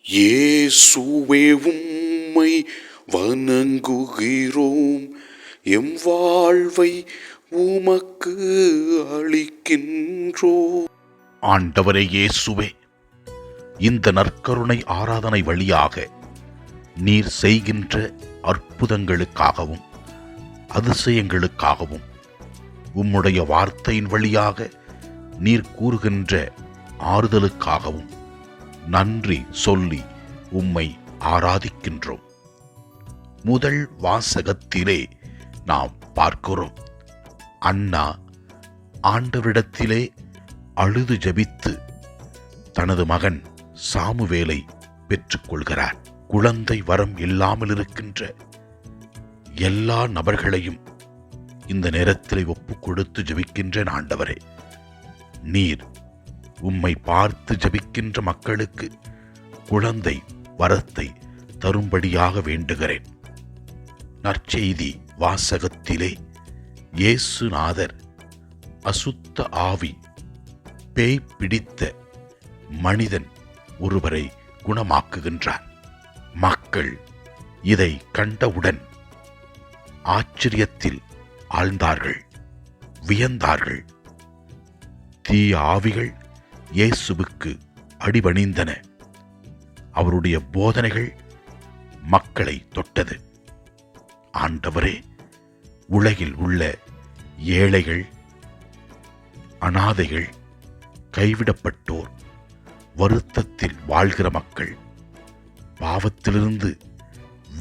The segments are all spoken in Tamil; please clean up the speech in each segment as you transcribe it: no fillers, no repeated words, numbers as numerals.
இயேசுவே உம்மை வணங்குகிறோம், எம் வாழ்வை உமக்கு அளிக்கின்றோம். ஆண்டவரே இயேசுவே, இந்த நற்கருணை ஆராதனை வழியாக நீர் செய்கின்ற அற்புதங்களுக்காகவும் அதிசயங்களுக்காகவும் உம்முடைய வார்த்தையின் வழியாக நீர் கூறுகின்ற ஆறுதலுக்காகவும் நன்றி சொல்லி உம்மை ஆராதிக்கின்றோம். முதல் வாசகத்திலே நாம் பார்க்கிறோம், அன்னா ஆண்டவரிடத்திலே அழுது ஜெபித்து தனது மகன் சாமுவேலை பெற்றுக்கொள்கிறார். குழந்தை வரம் இல்லாமல் இருக்கின்ற எல்லா நபர்களையும் இந்த நேரத்திலே ஒப்புக் கொடுத்து ஜெபிக்கின்ற ஆண்டவரே, நீர் உம்மை பார்த்து ஜெபிக்கின்ற மக்களுக்கு குழந்தை வரத்தை தரும்படியாக வேண்டுகிறேன். நற்செய்தி வாசகத்திலே இயேசுநாதர் அசுத்த ஆவி பேய் பிடித்த மனிதன் ஒருவரை குணமாக்குகின்றார். மக்கள் இதை கண்டவுடன் ஆச்சரியத்தில் ஆழ்ந்தார்கள், வியந்தார்கள். தீய ஆவிகள் இயேசுவுக்கு அடிபணிந்தன. அவருடைய போதனைகள் மக்களை தொட்டது. ஆண்டவரே, உலகில் உள்ள ஏழைகள், அனாதைகள், கைவிடப்பட்டோர், வருத்தத்தில் வாழ்கிற மக்கள், பாவத்திலிருந்து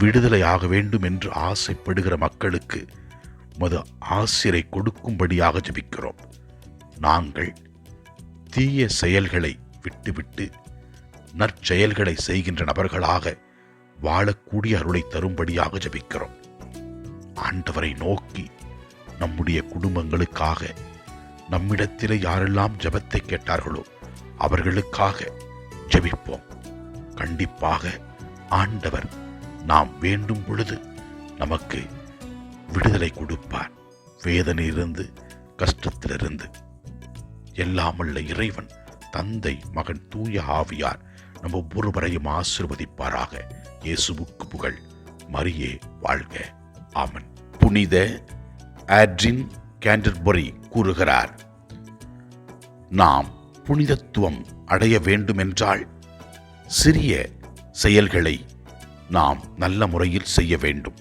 விடுதலையாக வேண்டும் என்று ஆசைப்படுகிற மக்களுக்கு உமது ஆசிரை கொடுக்கும்படியாக ஜெபிக்கிறோம். நாங்கள் தீய செயல்களை விட்டுவிட்டு நற்செயல்களை செய்கின்ற நபர்களாக வாழக்கூடிய அருளை தரும்படியாக ஜெபிக்கிறோம். ஆண்டவரை நோக்கி நம்முடைய குடும்பங்களுக்காக, நம்மிடத்திலே யாரெல்லாம் ஜெபத்தை கேட்டார்களோ அவர்களுக்காக ஜெபிப்போம். கண்டிப்பாக ஆண்டவர் நாம் வேண்டும் பொழுது நமக்கு விடுதலை கொடுப்பார். வேதனையிலிருந்து, கஷ்டத்திலிருந்து. எல்லாமல்ல இறைவன், தந்தை, மகன், தூய ஆவியார் நம்ம ஒவ்வொருவரையும் ஆசீர்வதிப்பாராக. இயேசுவுக்கு புகழ். மரியே வாழ்க. ஆமன். புனித ஆட்ரின் கேண்டர்பரி கூறுகிறார், நாம் புனிதத்துவம் அடைய வேண்டுமென்றால் சிறிய செயல்களை நாம் நல்ல முறையில் செய்ய வேண்டும்.